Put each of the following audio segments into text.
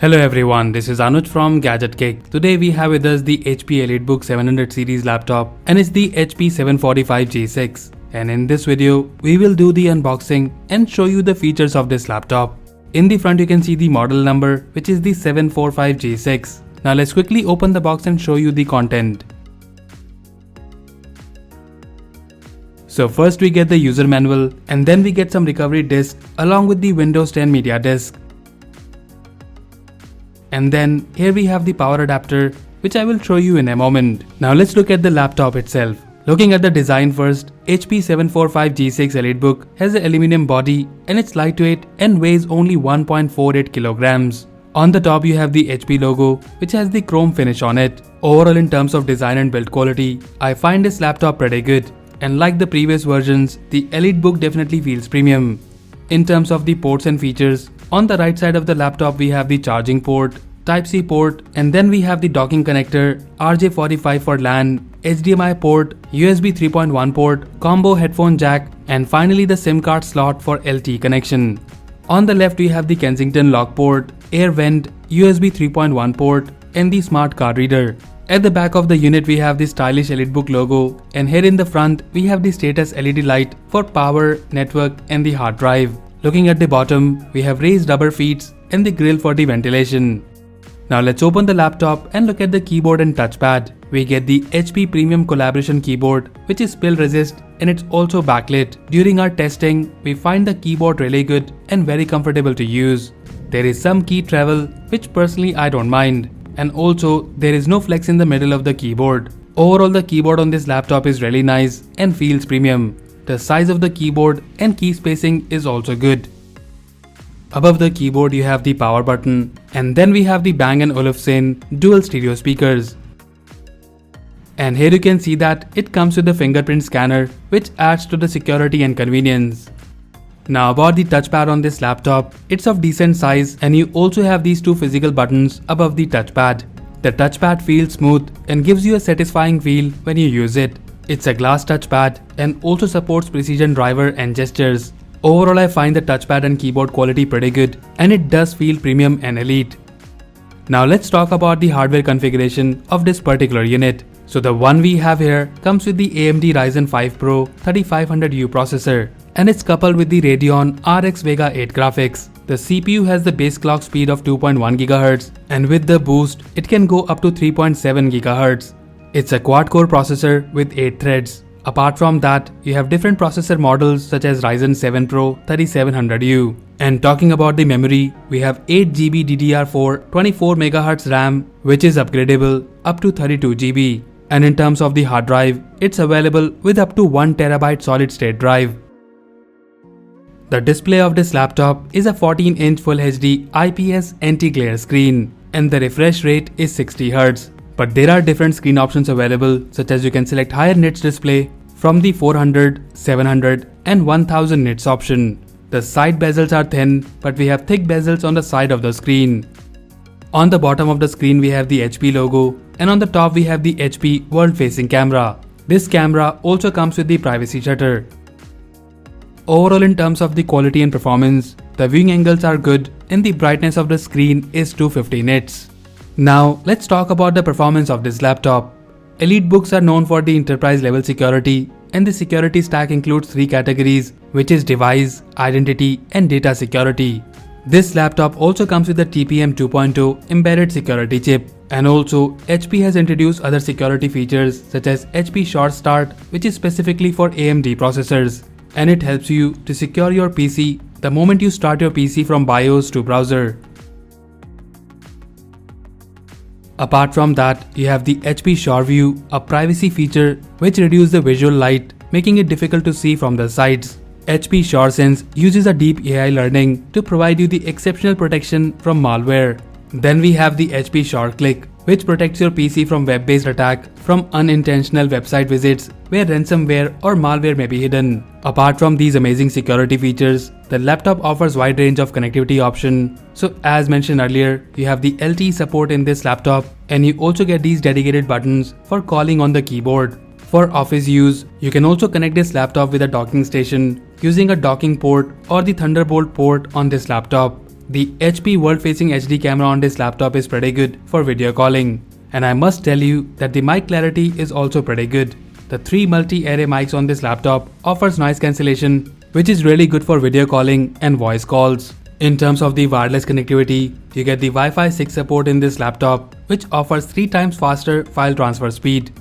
Hello everyone, this is Anuj from Gadget Kick. Today we have with us the HP EliteBook 700 series laptop and it's the HP 745G6. And in this video, we will do the unboxing and show you the features of this laptop. In the front you can see the model number, which is the 745G6. Now let's quickly open the box and show you the content. So first we get the user manual and then we get some recovery disk along with the Windows 10 media disk. And then here we have the power adapter, which I will show you in a moment. Now let's look at the laptop itself. Looking at the design first, HP 745G6 EliteBook has an aluminum body and it's lightweight and weighs only 1.48 kilograms. On the top you have the HP logo, which has the chrome finish on it. Overall, in terms of design and build quality, I find this laptop pretty good. And like the previous versions, the EliteBook definitely feels premium. In terms of the ports and features, on the right side of the laptop we have the charging port, Type-C port, and then we have the docking connector, RJ45 for LAN, HDMI port, USB 3.1 port, combo headphone jack, and finally the SIM card slot for LTE connection. On the left we have the Kensington lock port, air vent, USB 3.1 port, and the smart card reader. At the back of the unit we have the stylish EliteBook logo, and here in the front we have the status LED light for power, network, and the hard drive. Looking at the bottom, we have raised rubber feet and the grill for the ventilation. Now let's open the laptop and look at the keyboard and touchpad. We get the HP Premium Collaboration keyboard, which is spill resist and it's also backlit. During our testing, we find the keyboard really good and very comfortable to use. There is some key travel, which personally I don't mind. And also, there is no flex in the middle of the keyboard. Overall, the keyboard on this laptop is really nice and feels premium. The size of the keyboard and key spacing is also good. Above the keyboard you have the power button, and then we have the Bang & Olufsen dual stereo speakers. And here you can see that it comes with the fingerprint scanner, which adds to the security and convenience. Now about the touchpad on this laptop, it's of decent size and you also have these two physical buttons above the touchpad. The touchpad feels smooth and gives you a satisfying feel when you use it. It's a glass touchpad and also supports precision driver and gestures. Overall, I find the touchpad and keyboard quality pretty good and it does feel premium and elite. Now let's talk about the hardware configuration of this particular unit. So the one we have here comes with the AMD Ryzen 5 Pro 3500U processor and it's coupled with the Radeon RX Vega 8 graphics. The CPU has the base clock speed of 2.1 GHz and with the boost, it can go up to 3.7 GHz. It's a quad-core processor with 8 threads. Apart from that, you have different processor models such as Ryzen 7 Pro 3700U. And talking about the memory, we have 8GB DDR4 24MHz RAM, which is upgradable up to 32GB. And in terms of the hard drive, it's available with up to 1TB solid-state drive. The display of this laptop is a 14-inch Full HD IPS anti-glare screen, and the refresh rate is 60Hz. But there are different screen options available, such as you can select higher nits display from the 400, 700 and 1000 nits option. The side bezels are thin, but we have thick bezels on the side of the screen. On the bottom of the screen we have the HP logo and on the top we have the HP world-facing camera. This camera also comes with the privacy shutter. Overall, in terms of the quality and performance, the viewing angles are good and the brightness of the screen is 250 nits. Now, let's talk about the performance of this laptop. EliteBooks are known for the enterprise level security and the security stack includes 3 categories, which is device, identity and data security. This laptop also comes with the TPM 2.0 embedded security chip, and also HP has introduced other security features such as HP Short Start, which is specifically for AMD processors, and it helps you to secure your PC the moment you start your PC from BIOS to browser. Apart from that, you have the HP SureView, a privacy feature which reduces the visual light, making it difficult to see from the sides. HP SureSense uses a deep AI learning to provide you the exceptional protection from malware. Then we have the HP SureClick, which protects your PC from web-based attack from unintentional website visits where ransomware or malware may be hidden. Apart from these amazing security features, the laptop offers wide range of connectivity options. So as mentioned earlier, you have the LTE support in this laptop and you also get these dedicated buttons for calling on the keyboard. For office use, you can also connect this laptop with a docking station using a docking port or the Thunderbolt port on this laptop. The HP world-facing HD camera on this laptop is pretty good for video calling. And I must tell you that the mic clarity is also pretty good. The 3 multi-array mics on this laptop offers noise cancellation, which is really good for video calling and voice calls. In terms of the wireless connectivity, you get the Wi-Fi 6 support in this laptop, which offers 3 times faster file transfer speed.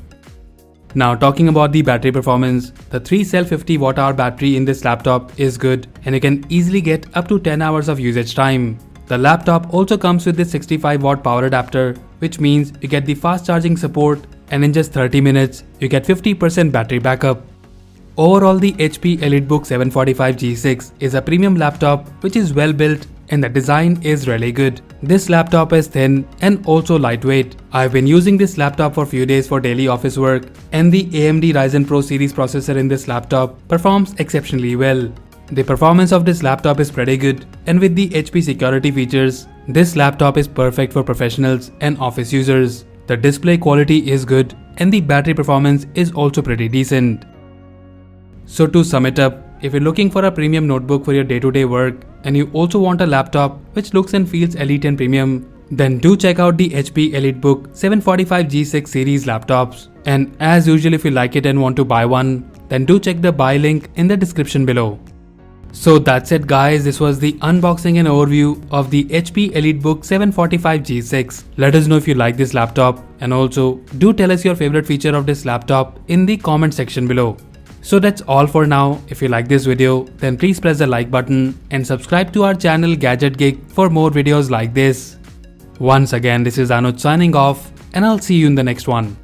Now talking about the battery performance, the 3-cell 50 Wh battery in this laptop is good and you can easily get up to 10 hours of usage time. The laptop also comes with this 65 watt power adapter, which means you get the fast charging support and in just 30 minutes, you get 50% battery backup. Overall, the HP EliteBook 745 G6 is a premium laptop which is well built and the design is really good. This laptop is thin and also lightweight. I've been using this laptop for few days for daily office work and the AMD Ryzen Pro series processor in this laptop performs exceptionally well. The performance of this laptop is pretty good and with the HP security features, this laptop is perfect for professionals and office users. The display quality is good and the battery performance is also pretty decent. So to sum it up, if you're looking for a premium notebook for your day-to-day work and you also want a laptop which looks and feels elite and premium, then do check out the HP EliteBook 745 G6 series laptops. And as usual, if you like it and want to buy one, then do check the buy link in the description below. So that's it guys, this was the unboxing and overview of the HP EliteBook 745 G6. Let us know if you like this laptop and also do tell us your favorite feature of this laptop in the comment section below. So that's all for now. If you like this video, then please press the like button and subscribe to our channel Gadget Geek for more videos like this. Once again, this is Anuj signing off and I'll see you in the next one.